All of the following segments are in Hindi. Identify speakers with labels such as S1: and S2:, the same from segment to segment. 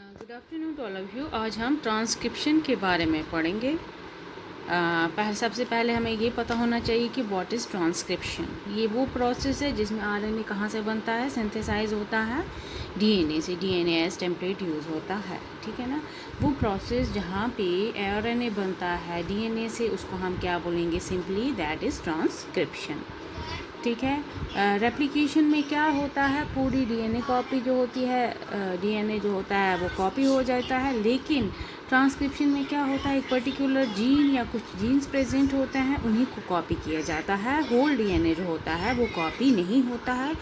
S1: Good afternoon to all of you. आज हम ट्रांसक्रिप्शन के बारे में पढ़ेंगे। सबसे पहले हमें ये पता होना चाहिए कि व्हाट इज़ ट्रांसक्रिप्शन। ये वो प्रोसेस है जिसमें आरएनए कहाँ से बनता है, सिंथेसाइज होता है डीएनए से। डीएनए एज टेम्पलेट यूज़ होता है, ठीक है ना। वो प्रोसेस जहाँ पे आरएनए बनता है डीएनए से, उसको हम क्या बोलेंगे? सिंपली दैट इज़ ट्रांसक्रिप्शन, ठीक है। रेप्लिकेशन में क्या होता है, पूरी डीएनए कॉपी जो होती है, डीएनए जो होता है वो कॉपी हो जाता है। लेकिन ट्रांसक्रिप्शन में क्या होता है, एक पर्टिकुलर जीन या कुछ जीन्स प्रेजेंट होते हैं, उन्हीं को कॉपी किया जाता है। होल डीएनए जो होता है वो कॉपी नहीं होता है,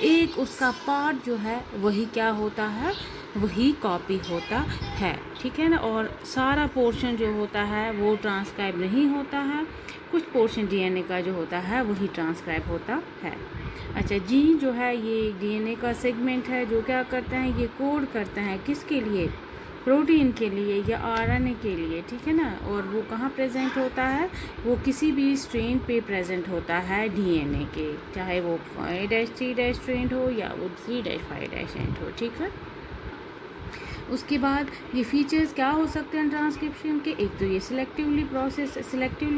S1: एक उसका पार्ट जो है वही क्या होता है, वही कॉपी होता है, ठीक है ना। और सारा पोर्शन जो होता है वो ट्रांसक्राइब नहीं होता है, कुछ पोर्शन डीएनए का जो होता है वही ट्रांसक्राइब होता है। अच्छा, जीन जो है ये डीएनए का सेगमेंट है जो क्या करते हैं, ये कोड करते हैं किसके लिए? प्रोटीन के लिए या आरएनए के लिए, ठीक है ना। और वो कहाँ प्रेजेंट होता है? वो किसी भी स्ट्रेन पे प्रेजेंट होता है डीएनए के, चाहे वो 5'3' स्ट्रेन हो या वो 3'5' स्ट्रेन हो, ठीक है। उसके बाद ये फीचर्स क्या हो सकते हैं ट्रांसक्रिप्शन के? एक तो ये सिलेक्टिवली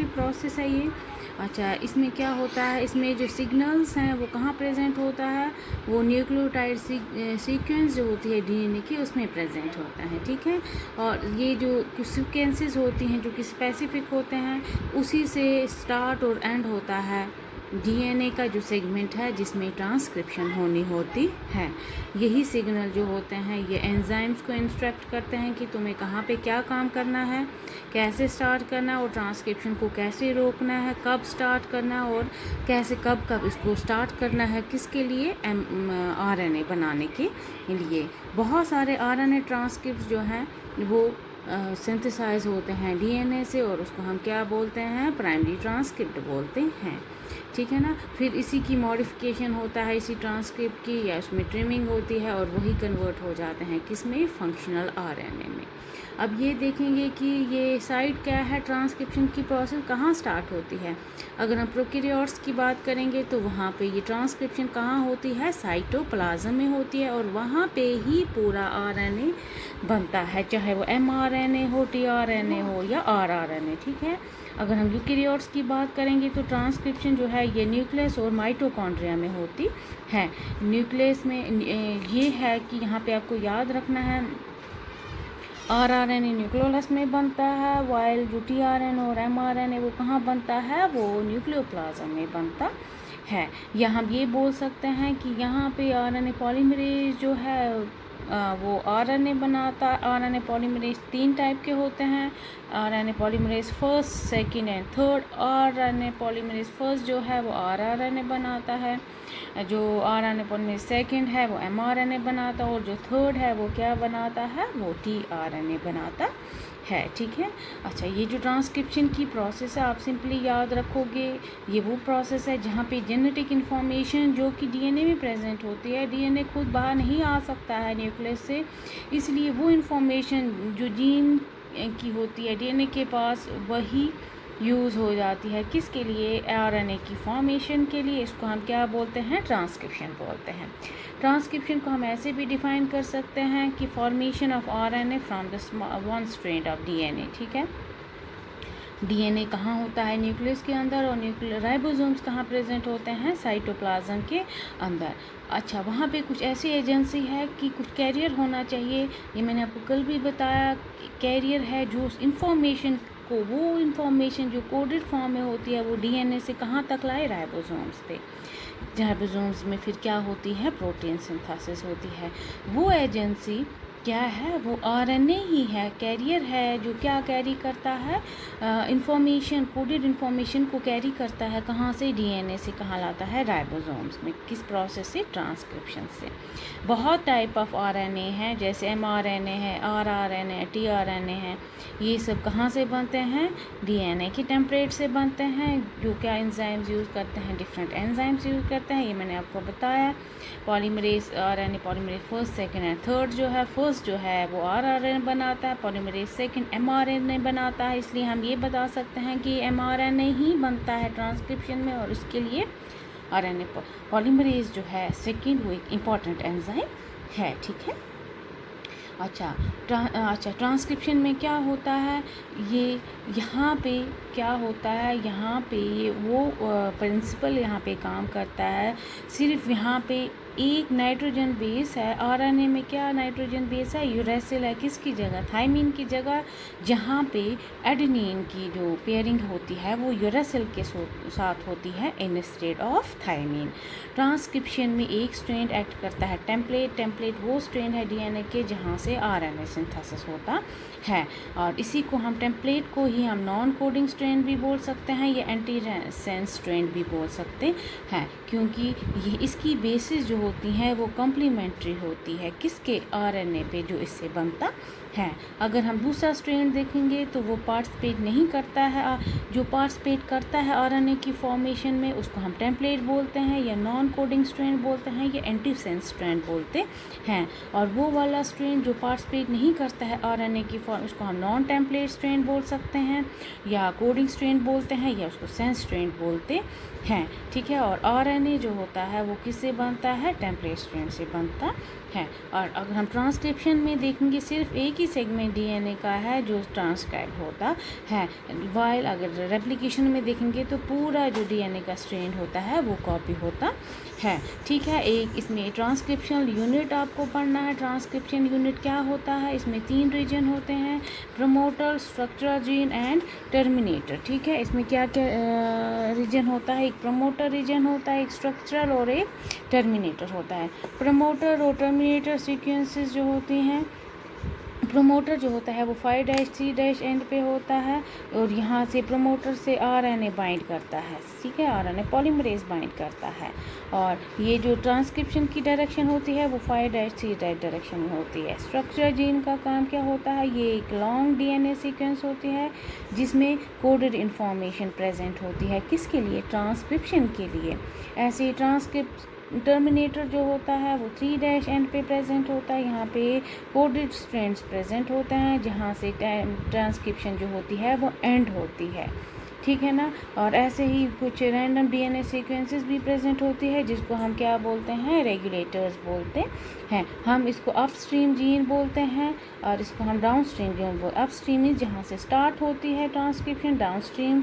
S1: प्रोसेस है ये। अच्छा, इसमें क्या होता है, इसमें जो सिग्नल्स हैं वो कहाँ प्रेजेंट होता है? वो न्यूक्लियोटाइड सीक्वेंस जो होती है डीएनए की, उसमें प्रेजेंट होता है, ठीक है। और ये जो कुछ सीक्वेंसेस होती हैं जो कि स्पेसिफिक होते हैं, उसी से स्टार्ट और एंड होता है डीएनए का जो सेगमेंट है जिसमें ट्रांसक्रिप्शन होनी होती है। यही सिग्नल जो होते हैं ये एंजाइम्स को इंस्ट्रक्ट करते हैं कि तुम्हें कहाँ पे क्या काम करना है, कैसे स्टार्ट करना है और ट्रांसक्रिप्शन को कैसे रोकना है, कब स्टार्ट करना है और कैसे कब इसको स्टार्ट करना है, किसके लिए? आरएनए बनाने के लिए। बहुत सारे आरएनए ट्रांसक्रिप्ट जो हैं वो सिंथेसाइज होते हैं डीएनए से, और उसको हम क्या बोलते हैं? प्राइमरी ट्रांसक्रिप्ट बोलते हैं, ठीक है ना। फिर इसी की मॉडिफिकेशन होता है इसी ट्रांसक्रिप्ट की, या उसमें ट्रिमिंग होती है और वही कन्वर्ट हो जाते हैं किसमें? फंक्शनल आरएनए में। अब ये देखेंगे कि ये साइट क्या है, ट्रांसक्रिप्शन की प्रोसेस कहाँ स्टार्ट होती है। अगर हम प्रोकैरियोट्स की बात करेंगे तो वहाँ पे ये ट्रांसक्रिप्शन कहाँ होती है? साइटोप्लाज्म में होती है, और वहाँ पे ही पूरा आरएनए बनता है, चाहे वो एमआरएनए हो, टीआरएनए हो या आरआरएनए, ठीक है। अगर हम यूकेरियोट्स की बात करेंगे तो ट्रांसक्रिप्शन जो है ये न्यूक्लियस और माइटोकॉन्ड्रिया में होती है। न्यूक्लियस में ये है कि यहाँ पे आपको याद रखना है, आरआरएनए न्यूक्लियोलस में बनता है, वाइल जो टीआरएनए और एमआरएनए वो कहाँ बनता है? वो न्यूक्लियोप्लाज्म में बनता है। या हम ये बोल सकते हैं कि यहाँ पे आरएनए पॉलीमरेज जो है वो आरएनए बनाता। आरएनए पॉलीमरेज 3 टाइप के होते हैं, RNA polymerase first, second and third. RNA polymerase first जो है वो आरआरएनए बनाता है, जो आरएनए पॉलीमरेज सेकंड है वो एमआरएनए बनाता है, और जो थर्ड है वो क्या बनाता है? वो टीआरएनए बनाता है, ठीक है। अच्छा, ये जो ट्रांसक्रिप्शन की प्रोसेस है आप सिंपली याद रखोगे, ये वो प्रोसेस है जहाँ पे जेनेटिक इन्फॉर्मेशन जो कि डीएनए में प्रेजेंट होती है, डीएनए खुद बाहर नहीं आ सकता है न्यूक्लियस से, इसलिए वो इन्फॉर्मेशन जो जीन की होती है डीएनए के पास, वही यूज़ हो जाती है किसके लिए? आरएनए की फॉर्मेशन के लिए। इसको हम क्या बोलते हैं? ट्रांसक्रिप्शन बोलते हैं। ट्रांसक्रिप्शन को हम ऐसे भी डिफाइन कर सकते हैं कि formation of RNA from the one strand of DNA, ठीक है। डीएनए कहाँ होता है? न्यूक्लियस के अंदर, और न्यूक्लियर राइबोसोम्स कहाँ प्रेजेंट होते हैं? साइटोप्लाज्म के अंदर। अच्छा, वहाँ पे कुछ ऐसी एजेंसी है कि कुछ कैरियर होना चाहिए, ये मैंने आपको कल भी बताया। कैरियर है जो उस इंफॉर्मेशन को, वो इंफॉर्मेशन जो कोडेड फॉर्म में होती है वो डीएनए से कहाँ तक लाए? राइबोसोम्स पे। राइबोसोम्स में फिर क्या होती है? प्रोटीन सिंथेसिस होती है। वो एजेंसी क्या है? वो आरएनए ही है, कैरियर है, जो क्या कैरी करता है? इंफॉर्मेशन, कोडेड इंफॉर्मेशन को कैरी करता है कहाँ से? डीएनए से। कहाँ लाता है? राइबोसोम्स में। किस प्रोसेस से? ट्रांसक्रिप्शन से। बहुत टाइप ऑफ आरएनए हैं, जैसे एमआरएनए है, आरआरएनए है, टीआरएनए है। ये सब कहाँ से बनते हैं? डीएनए के टेम्पलेट से बनते हैं। जो क्या एंजाइम्स यूज़ करते हैं? डिफरेंट एंजाइम्स यूज़ करते हैं, ये मैंने आपको बताया। Polymerase, RNA polymerase first, second and third जो है, फर्स्ट जो है वो आरआरएनए बनाता है, पॉलीमरेज सेकंड एमआरएनए बनाता है। इसलिए हम ये बता सकते हैं कि एमआरएनए ही बनता है ट्रांसक्रिप्शन में, और उसके लिए आरएनए पॉलीमरेज जो है सेकंड वो एक इम्पॉर्टेंट एंजाइम है, ठीक है। अच्छा, ट्रांसक्रिप्शन में क्या होता है, ये यहाँ पे क्या होता है, यहाँ पे ये वो प्रिंसिपल यहाँ पे काम करता है। सिर्फ यहाँ पे एक नाइट्रोजन बेस है, आरएनए में क्या नाइट्रोजन बेस है, यूरेसिल है, किसकी जगह, थाइमीन की जगह, जहाँ पे एडेनिन की जो पेयरिंग होती है वो यूरेसिल के साथ होती है इंस्टेड ऑफ थाइमीन। ट्रांसक्रिप्शन में एक स्ट्रैंड एक्ट करता है टेम्पलेट वो स्ट्रैंड है डीएनए के जहाँ से आरएनए सिंथेसिस होता है, और इसी को हम टेम्पलेट को ही हम नॉन कोडिंग स्ट्रैंड भी बोल सकते हैं या एंटी सेंस स्ट्रैंड भी बोल सकते हैं, क्योंकि ये इसकी बेसिस जो होती हैं वो कम्प्लीमेंट्री होती है किसके, आरएनए पे जो इससे बनता है। अगर हम दूसरा स्ट्रैंड देखेंगे तो वो पार्टिसिपेट नहीं करता है, जो पार्टिसिपेट करता है आरएनए की फॉर्मेशन में उसको हम टेम्पलेट बोलते हैं या नॉन कोडिंग स्ट्रैंड बोलते हैं या एंटी सेंस स्ट्रैंड बोलते हैं। और वो वाला स्ट्रैंड जो पार्टिसिपेट नहीं करता है आरएनए की फॉर्म, उसको हम नॉन टेम्पलेट स्ट्रैंड बोल सकते हैं या कोडिंग स्ट्रैंड बोलते हैं या उसको सेंस स्ट्रैंड बोलते हैं, ठीक है। और आरएनए जो होता है वो किससे बनता है, टेम्पलेट स्ट्रैंड से बनता है। और अगर हम ट्रांसक्रिप्शन में देखेंगे सिर्फ एक ही सेगमेंट डीएनए का है जो ट्रांसक्राइब होता है, वाइल अगर रेप्लिकेशन में देखेंगे तो पूरा जो डीएनए का स्ट्रैंड होता है वो कॉपी होता है, ठीक है। एक इसमें ट्रांसक्रिप्शनल यूनिट आपको पढ़ना है। ट्रांसक्रिप्शन यूनिट क्या होता है, इसमें 3 रीजन होते हैं, promoter, structural gene and terminator, ठीक है। इसमें क्या क्या रीजन होता है, एक प्रमोटर रीजन होता है, एक स्ट्रक्चरल और एक टर्मिनेटर होता है। प्रमोटर और टर्मिनेटर सीक्वेंसेस जो होती हैं, प्रमोटर जो होता है वो 5'3' एंड पे होता है और यहाँ से प्रमोटर से आरएनए बाइंड करता है, ठीक है, आरएनए पॉलीमरेज बाइंड करता है। और ये जो ट्रांसक्रिप्शन की डायरेक्शन होती है वो 5'3' डायरेक्शन में होती है। स्ट्रक्चर जीन का काम क्या होता है, ये एक लॉन्ग डीएनए सीक्वेंस होती है जिसमें कोडेड इंफॉर्मेशन प्रेजेंट होती है, किसके लिए, ट्रांसक्रिप्शन के लिए। ऐसे ही टर्मिनेटर जो होता है वो 3' एंड पे प्रेजेंट होता है, यहाँ पे कोडेड स्ट्रैंड्स प्रेजेंट होते हैं जहाँ से ट्रांसक्रिप्शन जो होती है वो एंड होती है, ठीक है ना। और ऐसे ही कुछ रैंडम डीएनए सीक्वेंसेस भी प्रेजेंट होती है जिसको हम क्या बोलते हैं, रेगुलेटर्स बोलते हैं। हम इसको अपस्ट्रीम जीन बोलते हैं और इसको हम डाउनस्ट्रीम जीन बोलते हैं। अपस्ट्रीम इज जहाँ से स्टार्ट होती है ट्रांसक्रिप्शन, डाउनस्ट्रीम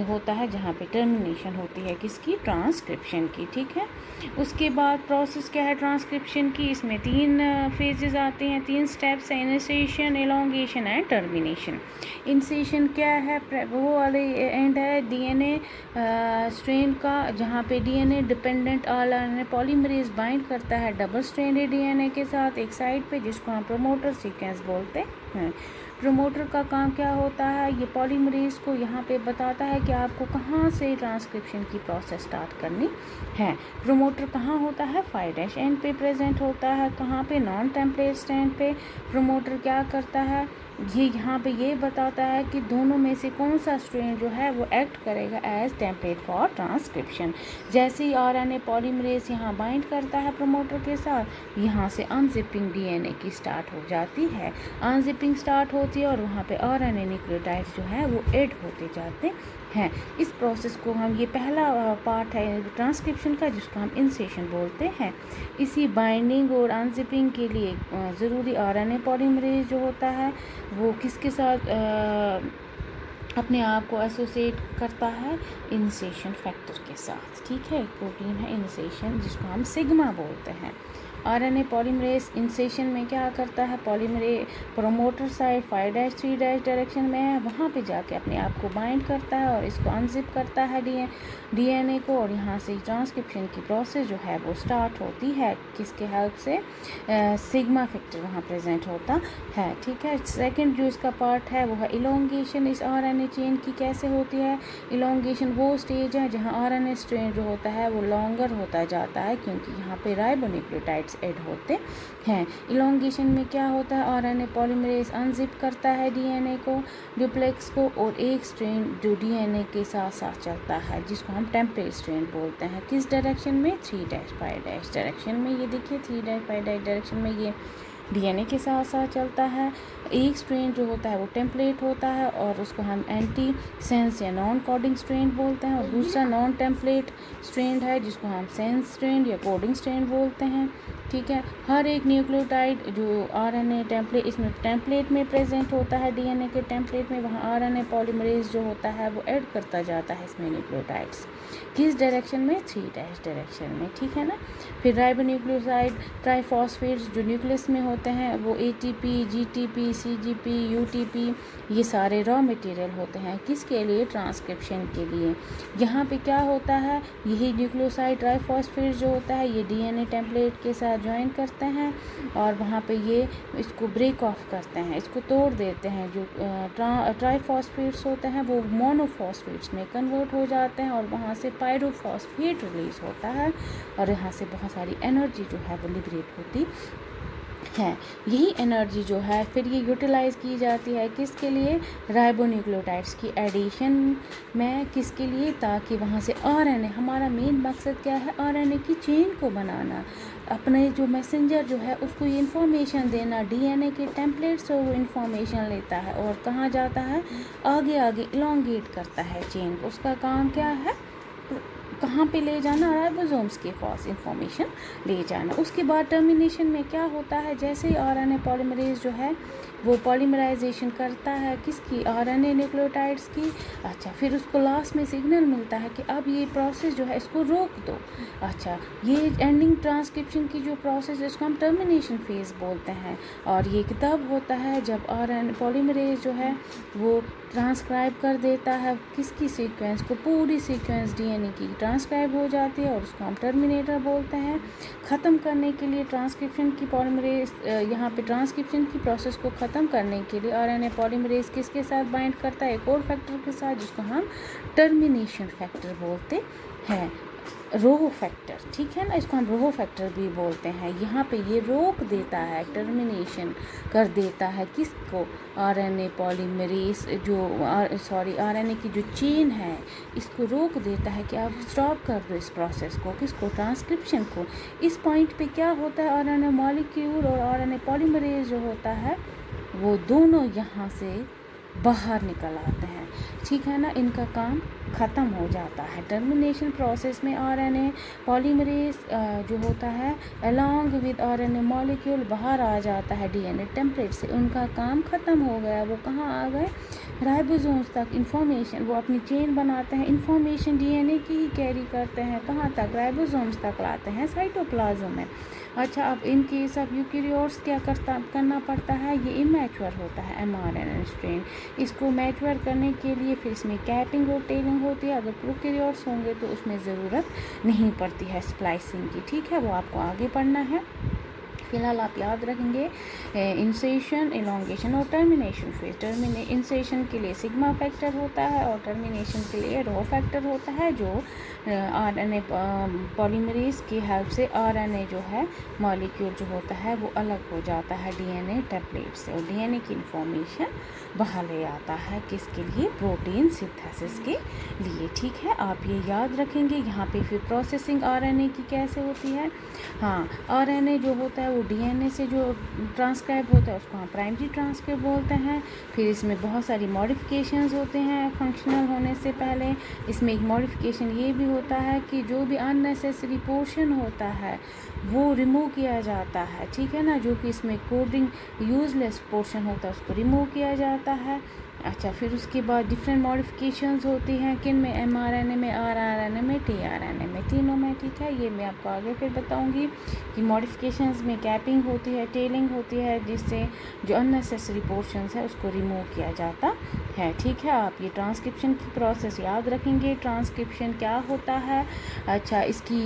S1: होता है जहाँ पे टर्मिनेशन होती है किसकी, ट्रांसक्रिप्शन की, ठीक है। उसके बाद प्रोसेस क्या है ट्रांसक्रिप्शन की, इसमें 3 फेजेस आते हैं, 3 स्टेप्स हैं, initiation, elongation and termination. Initiation क्या है, वो वाले एंड है डीएनए स्ट्रैंड का जहाँ पे DNA dependent RNA polymerase bind करता है डबल स्ट्रैंडेड डीएनए के साथ एक साइड पे, जिसको हम प्रमोटर सीक्वेंस बोलते हैं। प्रमोटर का काम क्या होता है, ये पॉलीमरेज को यहाँ पे बताता है कि आपको कहाँ से ट्रांसक्रिप्शन की प्रोसेस स्टार्ट करनी है। प्रमोटर कहाँ होता है, 5' एंड पे प्रेजेंट होता है, कहाँ पे, नॉन टेम्पलेट स्ट्रैंड पे। प्रमोटर क्या करता है, ये यहाँ पे ये बताता है कि दोनों में से कौन सा स्ट्रैंड जो है वो एक्ट करेगा एज टेम्पलेट फॉर ट्रांसक्रिप्शन। जैसे ही आरएनए पॉलीमरेज यहाँ बाइंड करता है प्रमोटर के साथ, यहाँ से अनजिपिंग डीएनए की स्टार्ट हो जाती है, अनजिपिंग स्टार्ट होती है और वहाँ पे आरएनए न्यूक्लियोटाइड्स जो है वो ऐड होते जाते हैं। इस प्रोसेस को हम, ये पहला पार्ट है ट्रांसक्रिप्शन का जिसको हम इनिशिएशन बोलते हैं। इसी बाइंडिंग और अनजिपिंग के लिए ज़रूरी आरएनए पॉलीमरेज जो होता है वो किसके साथ अपने आप को एसोसिएट करता है, इनिशिएशन फैक्टर के साथ, ठीक है। प्रोटीन है इनिशिएशन जिसको हम सिग्मा बोलते हैं। आरएनए पॉलीमरेज इनिशिएशन में क्या करता है, पॉलीमरेज प्रमोटर साइड 5'3' डायरेक्शन में है, वहाँ पे जाके अपने आप को बाइंड करता है और इसको अनजिप करता है डीएनए को, और यहाँ से ट्रांसक्रिप्शन की प्रोसेस जो है वो स्टार्ट होती है किसके हेल्प से, सिग्मा फैक्टर वहाँ प्रेजेंट होता है, ठीक है। सेकंड जो इसका पार्ट है वो है इलोंगेशन। इस आरएनए चेन की कैसे होती है, इलोंगेशन वो स्टेज है जहाँ आरएनए स्ट्रैंड जो होता है वो लॉन्गर होता जाता है क्योंकि यहाँ पे राइबोन्यूक्लियोटाइड्स ऐड होते हैं। इलोंगेशन में क्या होता है, आरएनए पॉलीमरेज अनजिप करता है डीएनए को, डुप्लेक्स को, और एक स्ट्रैंड जो डीएनए के साथ साथ चलता है जिसको हम टेम्पलेट स्ट्रैंड बोलते हैं, किस डायरेक्शन में, 3'5' डायरेक्शन में। ये देखिए 3'5' डायरेक्शन में ये डीएनए के साथ साथ चलता है। एक स्ट्रेन जो होता है वो टेम्पलेट होता है और उसको हम एंटी सेंस या नॉन कोडिंग स्ट्रेन बोलते हैं, और दूसरा नॉन टेम्पलेट स्ट्रेन है जिसको हम सेंस स्ट्रेन या कोडिंग स्ट्रेन बोलते हैं। ठीक है, हर एक न्यूक्लियोटाइड जो आरएनए टेम्पलेट, इसमें टेम्पलेट में प्रेजेंट होता है, डीएनए के टेम्पलेट में, वहाँ आरएनए पॉलीमरेज जो होता है वो ऐड करता जाता है इसमें न्यूक्लियोटाइड्स। किस डायरेक्शन में? 3' डायरेक्शन में। ठीक है ना। फिर राइबोन्यूक्लियोसाइड ट्राइफॉस्फेट्स जो न्यूक्लियस में होते हैं वो एटीपी, जीटीपी, सीजीपी, यूटीपी, ये सारे रॉ मटेरियल होते हैं किसके लिए? ट्रांसक्रिप्शन के लिए। यहाँ पे क्या होता है, यही न्यूक्लियोसाइड ट्राइफॉस्फेट्स जो होता है ये डीएनए टेम्पलेट के साथ ज्वाइन करते हैं और वहाँ पे ये इसको ब्रेक ऑफ करते हैं, इसको तोड़ देते हैं। जो ट्राइफॉस्फेट्स होते हैं वो मोनोफॉस्फेट्स में कन्वर्ट हो जाते हैं और वहाँ से पायरोफॉस्फेट रिलीज होता है और यहाँ से बहुत सारी एनर्जी जो है वो लिबरेट होती है। यही एनर्जी जो है फिर ये यूटिलाइज़ की जाती है किसके लिए? राइबोन्यूक्लियोटाइड्स की एडिशन में। किसके लिए? ताकि वहाँ से आरएनए, हमारा मेन मकसद क्या है? आरएनए की चेन को बनाना, अपने जो मैसेंजर जो है उसको ये इन्फॉर्मेशन देना। डीएनए के टेम्पलेट से वो इन्फॉर्मेशन लेता है और कहाँ जाता है? आगे आगे इलोंगेट करता है चेन को। उसका काम क्या है? कहाँ पे ले जाना? राइबोसोम्स के पास इंफॉर्मेशन ले जाना। उसके बाद टर्मिनेशन में क्या होता है? जैसे ही आरएनए पॉलीमरेज जो है वो पॉलीमराइजेशन करता है किसकी? आरएनए न्यूक्लियोटाइड्स की। अच्छा, फिर उसको लास्ट में सिग्नल मिलता है कि अब ये प्रोसेस जो है इसको रोक दो। अच्छा, ये एंडिंग ट्रांसक्रिप्शन की जो प्रोसेस है इसको हम टर्मिनेशन फेज बोलते हैं। और ये तब होता है जब आरएनए पॉलीमरेज जो है वो ट्रांसक्राइब कर देता है किसकी? सीक्वेंस को। पूरी सीक्वेंस डीएनए की ट्रांसक्राइब हो जाती है और उसको हम टर्मिनेटर बोलते हैं। ख़त्म करने के लिए ट्रांसक्रिप्शन की पॉलीमरेज, यहाँ पे ट्रांसक्रिप्शन की प्रोसेस को ख़त्म करने के लिए आरएनए पॉलीमरेज किसके साथ बाइंड करता है? एक और फैक्टर के साथ जिसको हम टर्मिनेशन फैक्टर बोलते हैं, रोहो फैक्टर। ठीक है ना, इसको हम रोहो फैक्टर भी बोलते हैं। यहाँ पे ये रोक देता है, टर्मिनेशन कर देता है किसको? आरएनए पॉलीमरेज जो आरएनए की जो चेन है इसको रोक देता है कि आप स्टॉप कर दो इस प्रोसेस को। किसको? ट्रांसक्रिप्शन को। इस पॉइंट पे क्या होता है? आरएनए मॉलिक्यूल और आरएनए पॉलीमरेज जो होता है वो दोनों यहाँ से बाहर निकल आते हैं। ठीक है ना, इनका काम ख़त्म हो जाता है। टर्मिनेशन प्रोसेस में आरएनए पॉलीमरेज जो होता है अलोंग विद आरएनए मॉलिक्यूल बाहर आ जाता है डीएनए टेम्पलेट से। उनका काम ख़त्म हो गया। वो कहाँ आ गए? राइबोसोम्स तक। इन्फॉर्मेशन वो अपनी चेन बनाते हैं, इन्फॉर्मेशन डीएनए की ही कैरी करते हैं। कहाँ तक? राइबोसोम्स तक लाते हैं, साइटोप्लाज्म में। अच्छा, अब इन केस ऑफ यूकैरियोट्स क्या करना पड़ता है? ये इमैच्योर होता है एमआरएनए स्ट्रेन। इसको मैच्योर करने के लिए फिर इसमें कैपिंग और टेलिंग होती है। अगर प्रोकैरियोट्स होंगे तो उसमें ज़रूरत नहीं पड़ती है स्प्लाइसिंग की। ठीक है, वो आपको आगे पढ़ना है। फिलहाल आप याद रखेंगे इंसेशन, एलोंगेशन और टर्मिनेशन फेज। इंसेशन के लिए सिग्मा फैक्टर होता है और टर्मिनेशन के लिए रो फैक्टर होता है जो आरएनए पॉलीमरेज की हेल्प से आरएनए जो है मॉलिक्यूल जो होता है वो अलग हो जाता है डीएनए टेम्पलेट से और डीएनए की इंफॉर्मेशन बाहर ले आता है। किसके लिए? प्रोटीन सिंथेसिस के लिए। ठीक है, आप ये याद रखेंगे। यहाँ पे फिर प्रोसेसिंग आरएनए की कैसे होती है? हाँ, आरएनए जो होता है वो डीएनए से जो ट्रांसक्राइब होता है उसको हम प्राइमरी ट्रांसक्रिप्ट बोलते हैं। फिर इसमें बहुत सारी मॉडिफिकेशंस होते हैं फंक्शनल होने से पहले। इसमें एक मॉडिफिकेशन ये भी होता है कि जो भी अननेसेसरी पोर्शन होता है वो रिमूव किया जाता है। ठीक है ना, जो कि इसमें कोडिंग यूजलेस पोर्शन होता है उसको रिमूव किया जाता है। अच्छा, फिर उसके बाद डिफरेंट मॉडिफिकेशंस होती हैं किन में? एमआरएनए में, आरआरएनए में, टीआरएनए में, तीनों में। ठीक है, ये मैं आपको आगे फिर बताऊंगी कि मॉडिफिकेशंस में कैपिंग होती है, टेलिंग होती है, जिससे जो अननेसेसरी पोर्शंस है उसको रिमूव किया जाता है। ठीक है, आप ये ट्रांसक्रिप्शन की प्रोसेस याद रखेंगे। ट्रांसक्रिप्शन क्या होता है? अच्छा, इसकी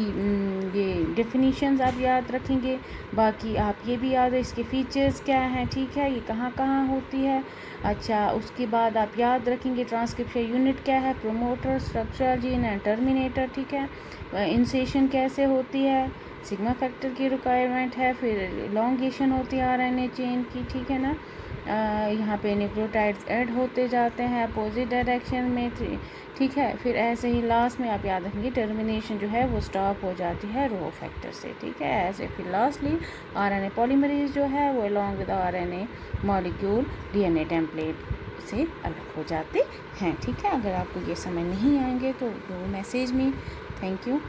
S1: ये डेफिनीशंस आप याद रखेंगे। बाकी आप ये भी याद है इसके फीचर्स क्या हैं। ठीक है, ये कहाँ कहाँ होती है। अच्छा, उसके बाद आप याद रखेंगे ट्रांसक्रिप्शन यूनिट क्या है? Promoter, structural gene and terminator. ठीक है, इंसेशन कैसे होती है? सिग्मा फैक्टर की रिक्वायरमेंट है। फिर एलोंगेशन होती है आरएनए चेन की। ठीक है ना, यहाँ पे न्यूक्लियोटाइड्स ऐड होते जाते हैं अपोजिट डायरेक्शन में, ठीक है। फिर ऐसे ही लास्ट में आप याद रखेंगे टर्मिनेशन जो है वो स्टॉप हो जाती है रो फैक्टर से, ठीक है। ऐसे फिर लास्टली आरएनए पॉलीमरेज जो है वो along with RNA molecule DNA template से अलग हो जाते हैं, ठीक है। अगर आपको ये समझ नहीं आएंगे तो do message me. Thank you.